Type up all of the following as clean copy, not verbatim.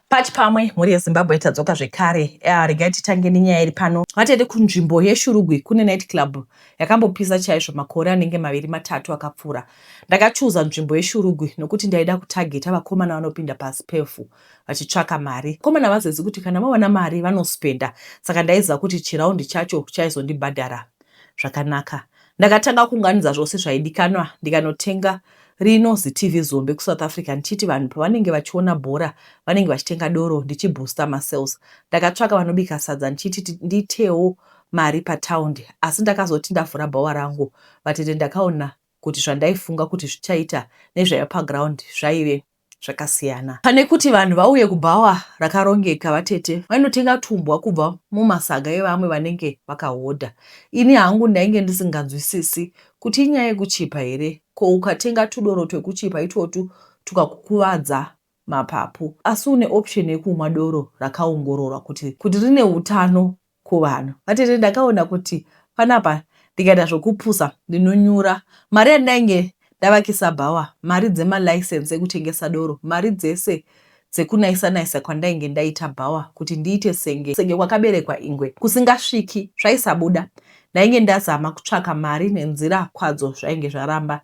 Pachi pamwe mhuri yeZimbabwe tadzoka zvekare. Regai titange nenyaya iri pano. Vatete kunzvimbo yeShurugwi kune night club yakambopisa chaizvo makore anenge 2-3 akapfuura. Ndakachuza nzvimbo yeShurugwi nokuti ndaida kutageta vakomana vanopinda pasi pevhu vachitsvaka mari. Vakomana vazizi kuti kana vawana mari vanospenda. Saka ndaiziva kuti chiraundi chacho chaizondibhadhara zvakanaka. Ndakatanga kuunganidza zvose zvaidikanwa ndikanotenga rinozi TV Zombe kuSouth Africa ndichiti vanhu pavanenge vachiona bhora vanenge vachitenga doro ndichiboosta masales. Ndakatsvaka vanobika sadza ndichiti ndiitewo mari pataundi, asi ndakazoti ndavhura bhawa rangu vatete ndakaona kuti zvandaifunga kuti zvichaita nezvaiva paground zvaive zvakasiyana. Pane kuti vanhu vauye kubhawa rakarongeka vatete vainotenga tumbwa kubva mumasaga evamwe vanenge vakahodha. Ini hangu ndainge ndisinganzwisisi kuti inyaya yekuchipa here, ko ukatenga tudoro twekuchipa itotu tukakukuvadza mapapu, asi une option yekumwa doro rakaongororwa kuti rine utano kuvanhu. Vatete ndakaona kuti panapa ndikaita zvokupusa ndinonyura. Mari yandainge ndavakisa bhawa, mari dzemalicense ekutengesa doro, mari dzese dzekunaisa kwandainge ndaita bhawa kuti ndiite senge kwakaberekwa ingwe kusingasviki zvaisabuda. Ndainge ndazama kutsvaka mari nenzira kwadzo zvainge zvaramba.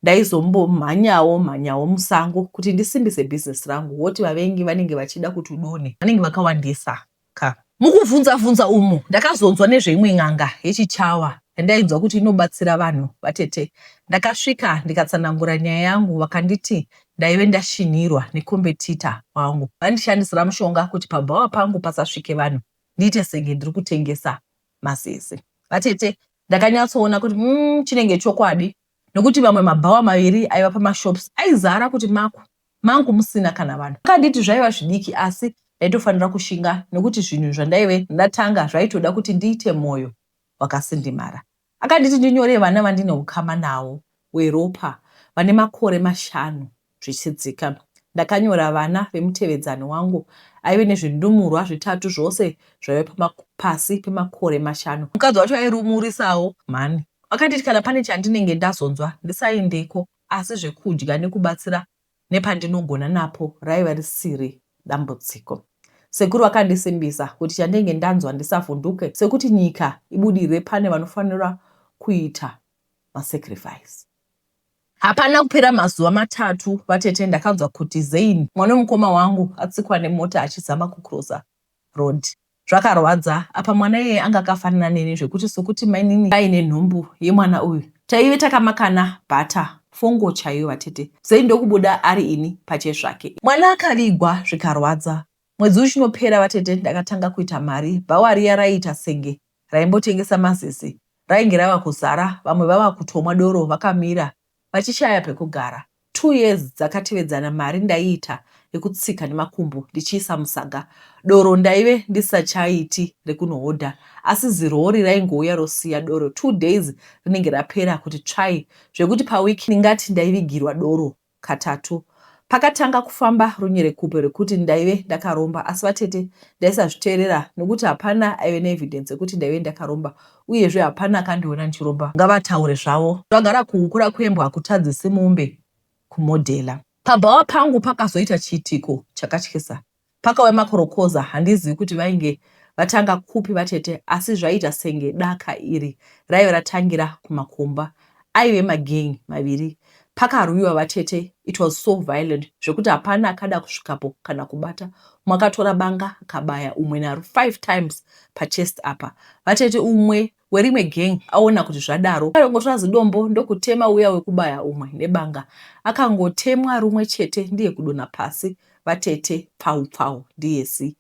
Ndaizombomhanyawo musango kuti ndisimbise bhizinesi rangu, woti vavengi vanenge vachida kuti udone vanenge vakawandisa ka. Mukubvunza umu ndakazonzwa nezveimwe n'anga yechichawa yandainzwa kuti inobatsira vanhu vatete. Ndakasvika ndikatsanangura nyaya yangu, vakanditi ndaive ndashinirwa nekombetita wangu. Vandishandisira mushonga kuti pabhawa pangu pasasvike vanhu ndiite senge ndiri kutengesa mazeze. Vatete ndakanyatsoona kuti chinenge chokwadi, nokuti mamwe mabhawa 2 aiva pamashops aizara kuti mangu musina kana vanhu. Akanditi zvaiva zvidiki asi ndaitofanira kushinga nokuti zvinhu zvandaive ndatanga zvaitoda kuti ndiite moyo wakasindimara. Akanditi ndinyore vana vandine ukama nawo weropa vane makore 5 zvichidzika. Ndakanyora vana vemutevedzani wangu aive nezvindumurwa 3 zvose zvaiva pasi pemakore 5. Mukadzi wacho airumurisawo mhani. Akanditi kana pane chandinenge ndazonzwa ndisaendeko, asi zvekudya nekubatsira nepandinogona napo raiva risiri dambudziko. Sekuru vakandisimbisa kuti chandinenge ndanzwa ndisavhunduke, sekuti nyika ibudire pane vanofanira kuita masacrifice. Hapana kupera mazuva 3 vatete ndakanzwa kuti Zain mwana womukoma wangu atsikwa nemota achizama kucrossa road. Zvakarwadza. Apa mwana iye anga akafanana neni zvekuti sokuti mainini aine nhumbu yemwana uyu taive takamakana bhata fongo chaiyo vatete. Zain ndokubuda ari ini pachezvake. Mwana akavigwa zvikarwadza. Mwedzi uchinopera vatete ndakatanga kuita mari. Bhawa riya raiita senge raimbotengesa mazeze rainge rava kuzara. Vamwe vava kutomwa doro vakamira vachishaya pekugara. 2 years dzakatevedzana mari ndaiita yekutsika nemakumbo ndichiisa musaga. Doro ndaive ndisachaiti rekunohodha, asi zirori raingouya rosiya doro 2 days rinenge rapera kuti tsvai, zvekuti pawiki ndingati ndaivigirwa doro katatu. Pakatanga kufamba runyerekupe rekuti ndaive ndakaromba, asi vatete ndaisazviteerera nokuti hapana aive neevidence yekuti ndaive ndakaromba, uyezve hapana akandiona ndichiromba. Ngavataure zvavo. Zvagara kuhukura kwembwa hakutadzisi mombe kumodhela. Pabhawa pangu pakazoita chiitiko chakatyisa. Pakauya makorokoza, handizivi kuti vainge vatanga kupi vatete, asi zvaita senge daka iri raive ratangira kumakomba. Aive magengi 2. Pakarwiwa vatete. It was so violent zvekuti hapana akada kusvikapo kana kubata. Mwakatora banga akabaya umwe naro 5 times pachest apa. Vatete umwe werimwe gang aona kuti zvadaro arongotora zidombo ndokutema uya wekubaya umwe nebanga. Akangotemwa rumwe chete ndiye kudona pasi. Vatete pau ndiyesi.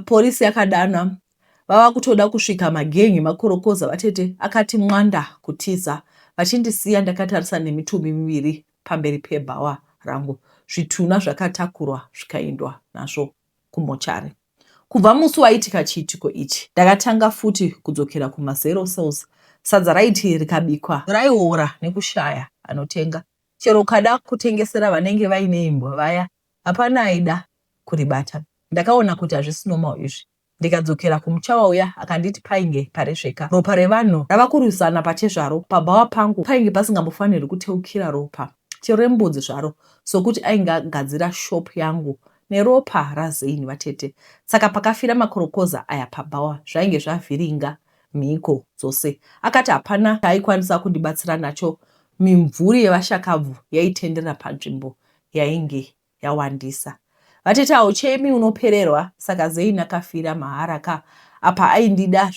Polisi yakadana. Vava kutoda kusvika magengi makorokoza vatete akati mwanda kutiza. Vachindisiya ndakatarisa nemitumbi 2 pamberi pebhawa rangu. Zvituna zvakatakurwa zvikaendwa nazvo kumochari. Kubva musi waitika chiitiko ichi ndakatanga futi kudzokera kumazero sales. Sadza raiti rikabikwa raiora nekushaya anotenga. Chero kada kutengesera vanenge vaine imbwa vaya hapana aida kuribata. Ndakaona kuti hazvisinomawo izvi. Ndikadzokera kumuchawa uya akanditi painge paresveka. Ropa revanhu rava kurwisana pachezvaro. Pabhawa pangu painge pasingambofaniri kuteukira ropa chero rembudzi zvaro, sokuti ainge agadzira shop yangu neropa raZane vatete. Saka pakafira makorokoza aya pabhawa zvainge zvavhiringa mhiko dzose. Akati hapana chaaikwanisa kundibatsira nacho. Mimvuri yevashakabvu yaitendera panzvimbo yainge yawandisa. Vatete hauchemi unopererwa. Saka Zane akafira maharaka apa aindida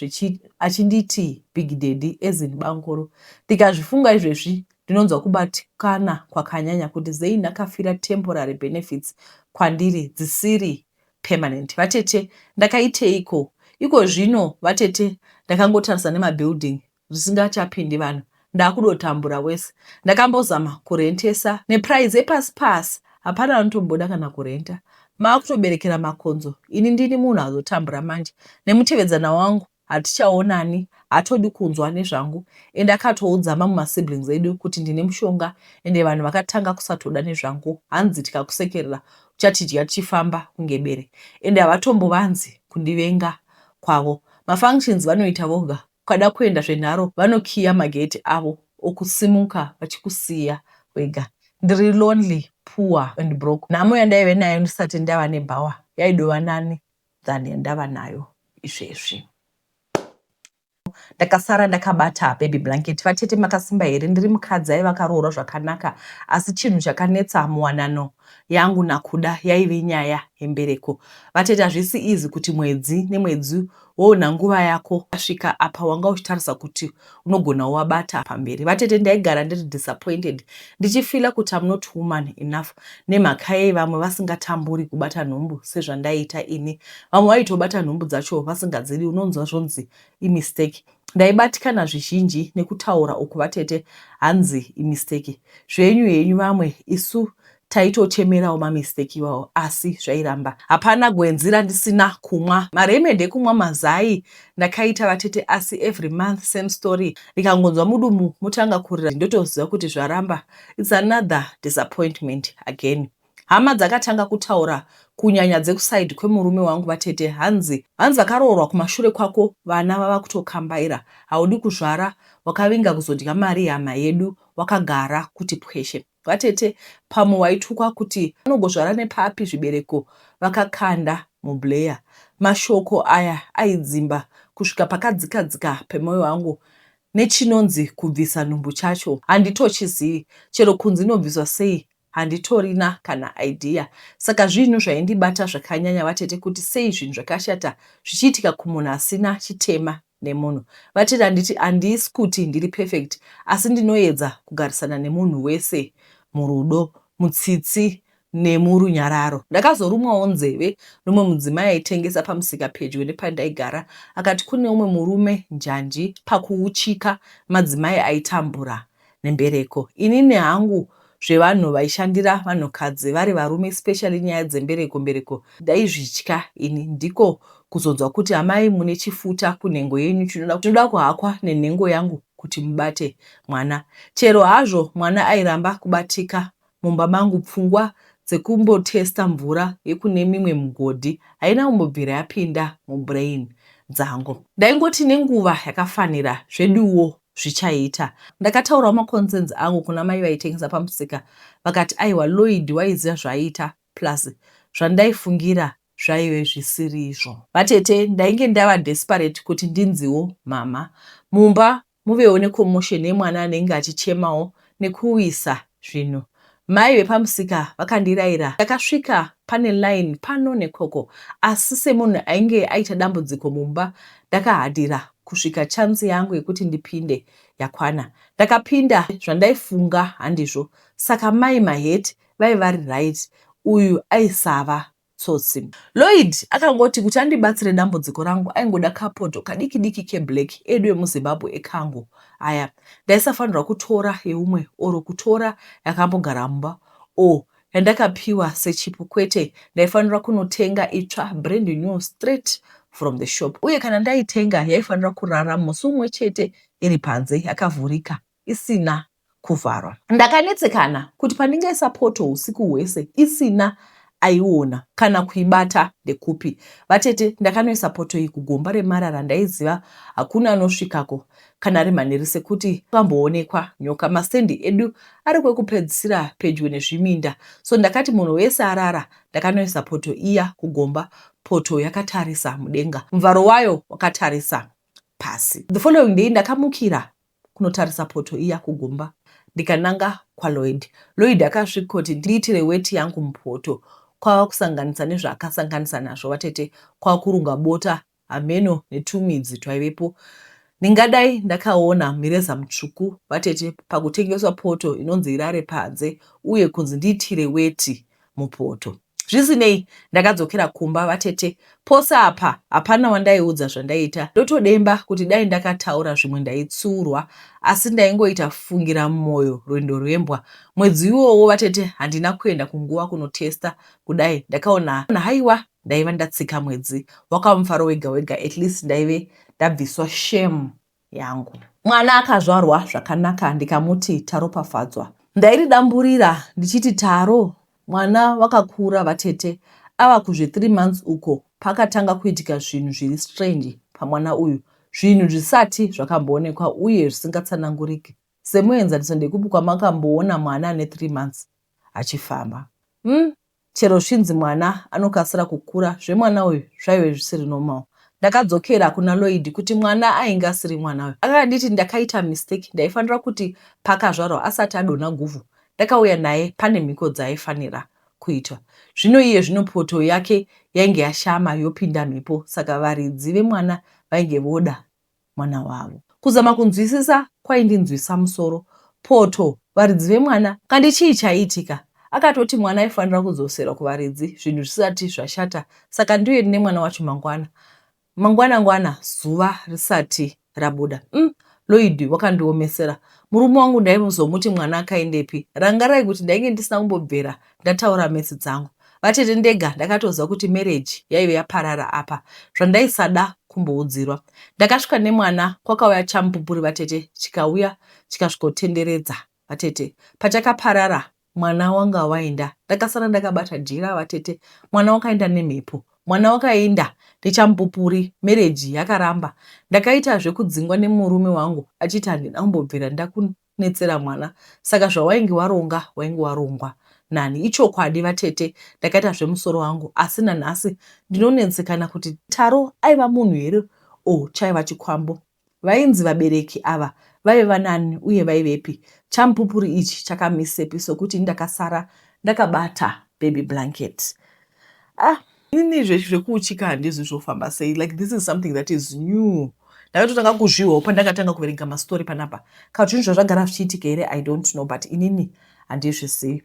achinditi Big Daddy Ezzine Bangoro. Ndikazvifunga izvezvi ndinonzwa kubatikana kwakanyanya kuti Zane akafira temporary benefits kwandiri dzisiri permanent. Vatete ndakaiteiko? Iko zvino vatete ndakangotarisa nemabuilding zvisingachapindi vanhu. Ndakudotambura wese. Ndakambozama kurentesa neprice epasi pasi. Hapana anotomboda kana kurenta. Maakutoberekera makonzo. Ini ndini munhu azotambura manje. Nemutevedzana wangu hatichaonani, hatodi kunzwa nezvangu. Ende akatoudzama mumasiblings edu kuti ndine mushonga ende vanhu vakatanga kusatoda nezvangu. Hanzi tikakusekerera uchatidya tichifamba kunge bere. Ende havatombovanzi kundivenga kwavo. Mafunctions vanoita voga. Ukada kuenda zvenharo vanokiya mageti avo okusimuka vachikusiya wega. Ndiri lonely, poor and broke. Nhamo yandaive nayo ndisati ndava nebhawa yaidova nani than yandava nayo izvezvi. Ndakasara ndakabata baby blanket. Vatete makasimba here? Ndiri mukadzi aiva akaroorwa zvakanaka, asi chinhu chakanetsa muwanano yangu nakuda yaive nyaya yembereko. Vatete hazvisi easy kuti mwedzi nemwedzi woona nguva yako asvika apa wanga uchitarisa kuti unogona wabata pamberi. Vatete ndaigara ndiri disappointed ndichifila kuti I'm not woman enough nemhaka yei vamwe vasingatamburi kubata nhumbu sezvandaiita ini. Vamwe vaitobata nhumbu dzacho vasingadzidi, unonzwa zvonzi imistake. Ndaibatikana zvizhinji nekutaura uku vatete hanzi imistake. Zvenyu henyu vamwe isu taitochemerawo mamistake iwawo asi zvairamba. Hapana gwenzi randisina kumwa. Maremende ekumwa mazai ndakaita vatete asi every month same story. Ndikangonzwa mudumu mutanga kurira ndotoziva kuti zvaramba. It's another disappointment again. Hama dzakatanga kutaura kunyanya dzekusaidi kwemurume wangu vatete hanzi vakaroorwa kumashure kwako vana vava kutokambaira. Haudi kuzvara, wakavinga kuzodya mari hama yedu, wakagara kuti pweshe. Vatete pamwe waitukwa kuti vanogozvara nepapi zvibereko vakakanda mubleya. Mashoko aya aidzimba kusvika pakadzikadzika pemwoyo wangu nechinonzi kubvisa nhumbu chacho. Handitochizivi, chero kunzi inobviswa sei handitorina kana idea. Saka zvinhu zvaindibata zvakanyanya vatete kuti sei zvinhu zvakashata zvichiitika kumunhu asina chitema nemunhu. Vatete handisi kuti ndiri perfect asi ndinoedza kugarisana nemunhu wese murudo, mutsitsi nemurunyararo. Ndakazorumwawo nzeve nomwe mudzimai aitengesa pamusika pedyo nepandaigara. Akati kune umwe murume njanji pakuuchika madzimai aitambura nembereko. Inini hangu zvevanhu vaishandira vanhukadzi vari varume especially nyaya dzembereko ndaizvitya ini. Ndiko kuzonzwa kuti amai mune chifuta kunhengo yenyu chinoda kuhakwa nenhengo yangu kuti mubate mwana. Chero hazvo mwana airamba kubatika mumba mangu, pfungwa dzekumbotesta mvura yekune mimwe mugodhi haina kumbobvira yapinda mubrain dzangu. Ndaingoti nenguva yakafanira zveduwo zvichaita. Ndakataurawo maconcerns angu kuna mai vaitengesa pamusika. Vakati aiwa Lloyd waiziva zvaiita plus zvandaifungira zvaive zvisiri izvo. Vatete ndainge ndava desperate kuti ndinziwo mama. Mumba muvewo necommotion yemwana anenge achichemawo nekuwisa zvinhu. Mai vepamusika vakandirayira. Ndakasvika pane line pano nekoko, asi semunhu ainge aita dambudziko mumba ndakahadira kusvika chansi yangu yekuti ndipinde yakwana. Ndakapinda zvandaifunga handizvo. Saka mai maheti vari right, uyu aisava tsotsi. Lloyd akangoti kuti andibatsire dambudziko rangu aingoda kapoto kadiki diki keblack edu emuZimbabwe ekangu. Aya ndaisafanirwa kutora yeumwe oro kutora yakambogara mumba yandakapiwa sechipu, kwete ndaifanirwa kunotenga itsva brand new straight from the shop. Uye kana ndaitenga yaifanirwa kurara musi umwe chete iri panze yakavhurika isina kuvharwa. Ndakanetsekana kuti pandingaisa poto usiku hwese isina aiona kana kuibata ndekupi. Vatete, ndakanoisa poto iyi kugomba remarara. Ndaiziva hakuna anosvikako kana remhanyiri sekuti kamboonekwa nyoka. Mastendi edu ari kwekupedzisira pedyo nezviminda. So ndakati munhu wese arara, ndakanoisa poto iya kugomba. Poto yakatarisa mudenga, muvharo wayo wakatarisa pasi. The following day ndakamukira kunotarisa poto iya kugomba, ndikananga kwaLloyd. Lloyd akasvika kuti ndiitire weti yangu mupoto. Kwava kusanganisa nezvaakasanganisa nazvo vatete, kwava kurunga bota, hameno netumidzi twaivepo. Ndingadai ndakaona mireza mutsvuku vatete pakutengeswa poto inonzi irare panze uye kunzi ndiitire weti mupoto. Zvisinei, ndakadzokera kumba vatete. Pose apa hapana wandaiudza zvandaiita. Ndotodemba kuti dai ndakataura zvimwe ndaitsiurwa, asi ndaingoita fungira mumwoyo rwendo rwembwa. Mwedzi iwowo vatete handina kuenda kunguva kunotesta kudai. Ndakaona haiwa ndaiva ndatsika mwedzi wakamufaro wega wega, at least ndaive ndabviswa shame yangu. Mwana akazvarwa zvakanaka, ndikamuti taropafadzwa. Ndairidamburira ndichiti Taro, mwana wakakura vatete. Ava kuzve 3 months uko pakatanga kuitika zvinhu zviri strange pamwana uyu, zvinhu zvisati zvakamboonekwa uye zvisingatsananguriki. Semuenzaniso ndekupi kwamakamboona mwana ane 3 months achifamba? Chero svinzi mwana anokasira kukura, zvemwana uyu zvaive zvisiri normal. Ndakadzokera kuna Lloyd kuti mwana ainge asiri mwana uyu. Akanditi ndakaita mistake, ndaifanira kuti pakazvarwa asati adonha guvhu. Ndakauya naye pane mhiko dzaaifanira kuitwa. Zvino iye zvino poto yake yainge yashama yopinda mhepo, saka varidzi vemwana vainge voda mwana wavo. Kuzama kunzwisisa kwaindinzwisa musoro. Poto varidzi vemwana kandi chii chaiitika? Akatoti mwana aifanira kudzosera kuvaridzi zvinhu zvisati zvashata, saka ndiye nemwana wacho mangwana zuva risati rabuda. Lloyd wakandiomesera. Murume wangu ndaizomuti mwana akaendepi? Rangarai kuti ndainge ndisina kumbobvera ndataura mesi dzangu. Vatete ndega ndakatoziva kuti marriage yaive yaparara apa, zvandaisada kumboudzirwa. Ndakasvika nemwana, kwakauya chamupupuri vatete, chikauya chikasvikotenderedza vatete. Pachakaparara mwana wanga waenda, ndakasara ndakabata jira vatete. Mwana wakaenda nemhepo, mwana wakaenda nechamupupuri, marriage yakaramba. Ndakaita zvekudzingwa nemurume wangu achiti handina kumbobvera ndakunetsera mwana, saka zvawainge waronga wainge warongwa nani. Ichokwadi vatete, ndakaita zvemusoro wangu, asi nanhasi ndinonetsekana kuti Taro aiva munhu here chaiva chikwambo. Vainzi vabereki ava vaiva nani uye vaivepi? Chamupupuri ichi chakamisepi sokuti ndakasara ndakabata baby blanket. Ini zvekuuchika handizvi zvofamba sei, like this is something that is new. Ndakatotanga kuzviwa pandakatanga kuverenga mastori panapa. Kana zvinhu zvazvagara zvichiitika here I don't know, but inini handizvisiyi.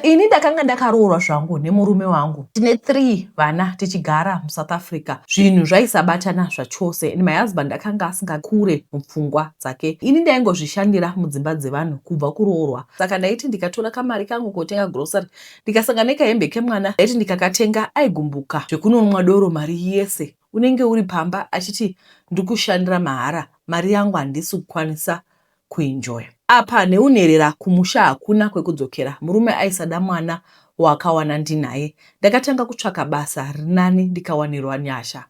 Ini ndakanga ndakaroorwa zvangu nemurume wangu. Tine 3 vana tichigara muSouth Africa. Zvinhu zvaisabatana zvachose. My husband akanga asingakure mupfungwa dzake. Ini ndaingozvishandira mudzimba dzevanhu kubva kuroorwa. Saka ndaiti ndikatora kamari kangu kotenga grocery, ndikasanga nekahembe kemwana, ndaiti ndikakatenga aigumbuka zvekunomwa doro mari yese. Unenge uri pamba achiti ndikushandira mahara, mari yangu handisi kukwanisa kuenjoy. Apa neunherera kumusha hakuna kwekudzokera. Murume aisada mwana wakawana ndinaye. Ndakatanga kutsvaka basa rinani, ndikawanirwa nyasha.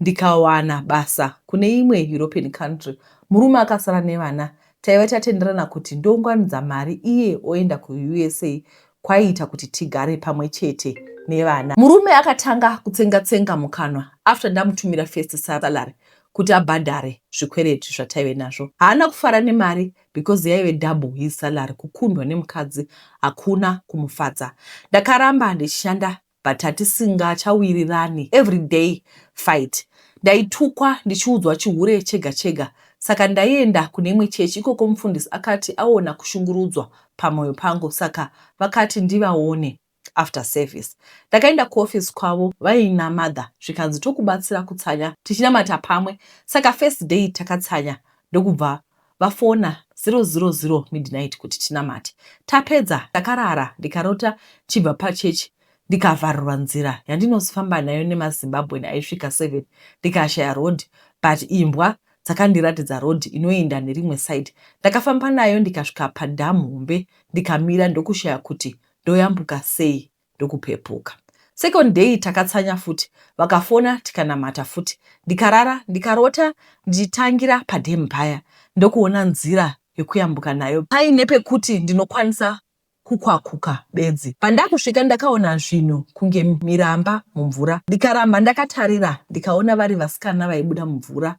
Ndikawana basa kune imwe European country. Murume akasara nevana. Taiva tatenderana kuti ndongwanidza mari iye oenda kuUSA, kwaiita kuti tigare pamwe chete nevana. Murume akatanga kutsenga mukanwa after ndamutumira first salary kuti abhadhare zvikwereti zvataive nazvo. Haana kufara nemari because yaive double his salary. Kukundwa nemukadzi hakuna kumufadza. Ndakaramba ndichishanda but hatisingachawirirani, everyday fight. Ndaitukwa ndichiudzwa chihure chega chega. Saka ndaienda kune imwe chechi, ikoko mufundisi akati aona kushungurudzwa pamwoyo pangu, saka vakati ndivaone after service. Ndakaenda kuoffice kwavo, vainamadha zvikanzi tokubatsira kutsanya tichinamata pamwe. Saka first day takatsanya ndokubva vafona 000 midnight kuti tinamate. Tapedza takarara, ndikarota chibva pachechi ndikavharirwa nzira yandinozifamba nayo nemaZimbabwe aisvika 7. Ndikashaya road, but imbwa dzakandiratidza road inoenda nerimwe side. Ndakafamba nayo ndikasvika padhamu hombe, ndikamira ndokushaya kuti ndoyambuka sei ndokupepuka. Second day takatsanya futi, vakafona tikanamata futi. Ndikarara, ndikarota, ndichitangira paDemphire. Ndokuona nzira yekuyambuka nayo. Paine pekuti ndinokwanisa kukwakuka bedzi. Pandakusvika ndakaona zvinhu kunge miramba mumvura. Ndikaramba ndakatarira, ndikaona vari vasikana vaibuda mumvura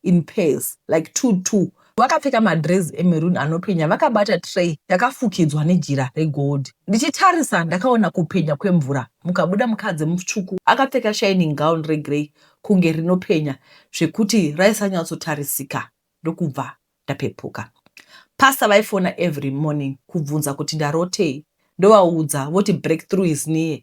in pairs, like 2-2. Vakapfeka madress emeruni anopenya, vakabata tray yakafukidzwa nejira regold. Ndichitarisa ndakaona kupenya kwemvura. Mukabuda mukadzi mutsvuku akapfeka shining gown regrey kunge rinopenya zvekuti raisanyatsotarisika. Ndokubva ndapepuka. Pastor vaifona every morning kubvunza kuti ndarotei. Ndovaudza voti breakthrough is near.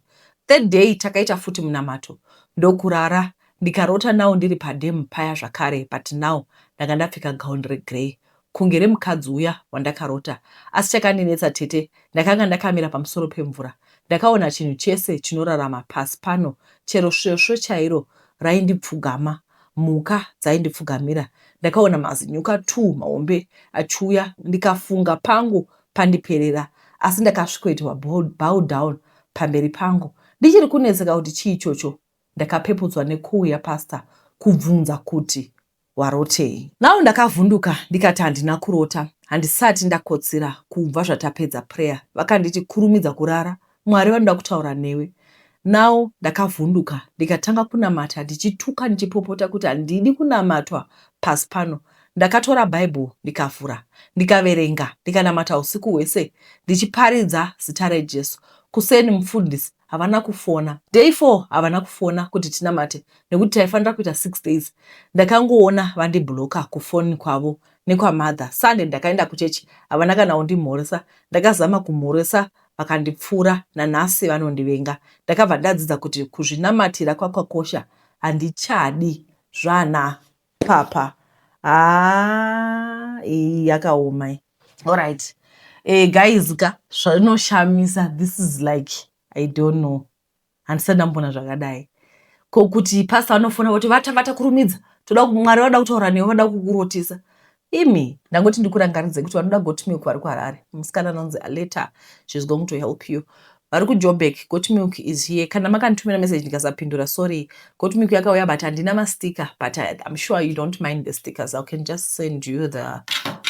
Third day takaita futi munamato. Ndokurara ndikarota nawo ndiri paDemphire zvakare, but now ndanga ndapfeka gown regrey kunge remukadzi uya wandakarota. Asi chakandinetsa tete, ndakanga ndakamira pamusoro pemvura. Ndakaona chinhu chese chinorarama pasi pano, chero svesve chairo raindipfugama, mhuka dzaindipfugamira. Ndakaona mazinyuka 2 mahombe achiuya. Ndikafunga pangu pandiperera, asi ndakasvikoitwa bow down pamberi pangu. Ndichiri kunetseka kuti chii ichocho, ndakapepudzwa nekuu yapastor kubvunza kuti warotei. Nawo ndakavhunduka ndikati handina kurota, handisati ndakotsira kubva zvatapedza prayer. Vakanditi kurumidza kurara, Mwari vanoda kutaura newe. Nawo ndakavhunduka ndikatanga kunamata, ndichituka ndichipopota kuti handidi kunamatwa pasi pano. Ndakatora Bible ndikavhura, ndikaverenga, ndikanamata usiku hwese ndichiparidza zita raJesu. Kuseni mufundisi havana kufona. Day 4 havana kufona kuti tinamate nekuti taifanira kuita 6 days. Ndakangoona vandibloka kufoni kwavo nekwaMother. Sunday ndakaenda kuchechi, havana kana kundimhoresa. Ndakazama kumhoresa vakandipfura, nanhasi vanondivenga. Ndakabva ndadzidza kuti kuzvinamatira kwakakosha, handichadi zvana papa. Yakaoma. Alright. Guys, zvinoshamisa. This is like, I don't know. Handisati ndambona zvakadai. Kuti pastor vanofona kuti vata kurumidza. Mwari vada kutaura newe, vada kukurotisa. Imi, ndangoti ndikurangaridze kuti vanoda Got Milk vari kuHarare. Musikana anonzi Aleta, she's going to help you. Vari kuJoburg, Got Milk is here. Kana makanditumira message ndikasapindura, sorry. Got Milk yakauya, but handina masticker, but I'm sure you don't mind the stickers. I can just send you the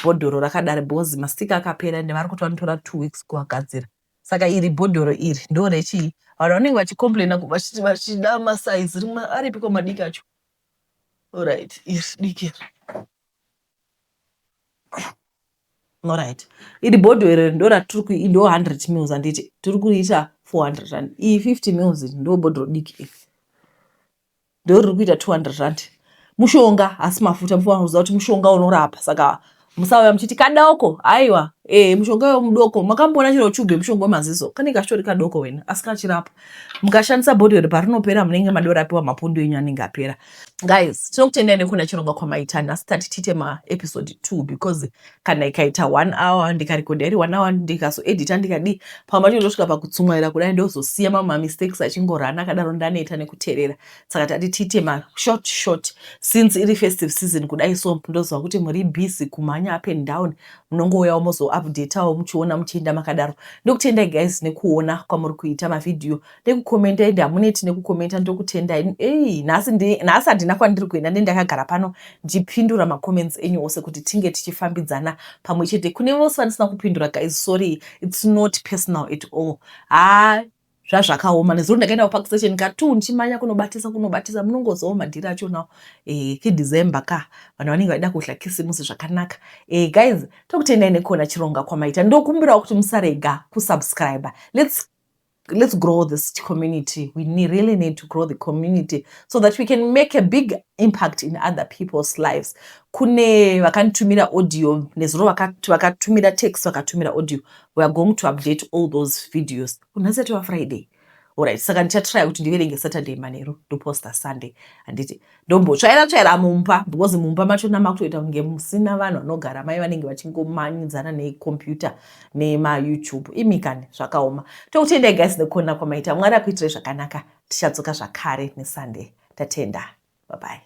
bhodhoro rakadare bhozi. Masticker akapera ende vari kuti vanotora 2 weeks kuagadzira. Saka iri bhodhoro iri ndo rechii. Vanhu vanenge vachicomplaina vachiti vachida masaizi rimwe aripiko madiki acho. Alright, iri diki. Alright. Iri bhodhoro ndo ratiri ndo 100 mils anditi. Tiri kuita 400 rand. Iyi 50 mils ndo bhodhoro diki. Ndo riri kuita 200 rand. Mushonga asi mafuta, mufanira kuti mushonga unorapa. Saka musauya muchiti kadoko. Aiwa, mushonga mudoko. Makambona chiro chubve mushonga wemaziso. Kane kashori kadoko wena, asi kachirapa. Mukashandisa bhodhoro parinopera munenge madorapiwa mapondo enyu anenge apera. Guys, tinokutendai nekuna chirongwa kwamaita. Nhasi tati tiite episode 2 because kana ikaita 1 hour ndikarekodha iri 1 hour ndikazoedita ndikadi pamba chindosvika pakutsumwaira kudai ndozosiya mamwe mistakes achingorana akadaro ndanoita nekuteerera. Saka tati tiite short since iri festive season kudai, so ndozwa kuti muri busy kumhanya up and down, munongouyawo mozoupdateawo muchiona muchienda makadaro. Ndokutendai guys nekuona kwamuri kuita mavideo, nekukomenta ende hamuneti nekukomenta. Ndokutendai. Nhasi handina kwandiri kuenda, ndakagara pano ndichipindura macomments enyu ose kuti tinge tichifambidzana pamwe chete. Kune vose vandisina kupindura guys, sorry, it's not personal at all. Zvazvakaoma nezuro ndakaenda kupark station katu ndichimanya kunobatisa munongozawo madhiri acho nawo. KiDecember ka vanhu vanenge vaida kudya kisimusi zvakanaka. Guys, tokutendai nekuona chirongwa kwamaita. Ndokumbirawo kuti musarega kusubscribe. Let's grow this community. We really need to grow the community so that we can make a big impact in other people's lives. Kune vakanditumira audio, nezuro vakatumira text, vakatumira audio. We are going to update all those videos. Unazeti wa Friday. Alright, saka ndichatry kuti ndiverenge Saturday manheru ndoposta Sunday. Handiti ndombotsvaira mumba because mumba macho namakutoita kunge musina vanhu vanogara, mai vanenge vachingomanyidzana necomputer nemaYouTube. Imikani zvakaoma. Tokutendai guys nekuona kwamaita. Mwari akuitire zvakanaka. Tichatsoka zvakare neSunday. Tatenda. Bye bye.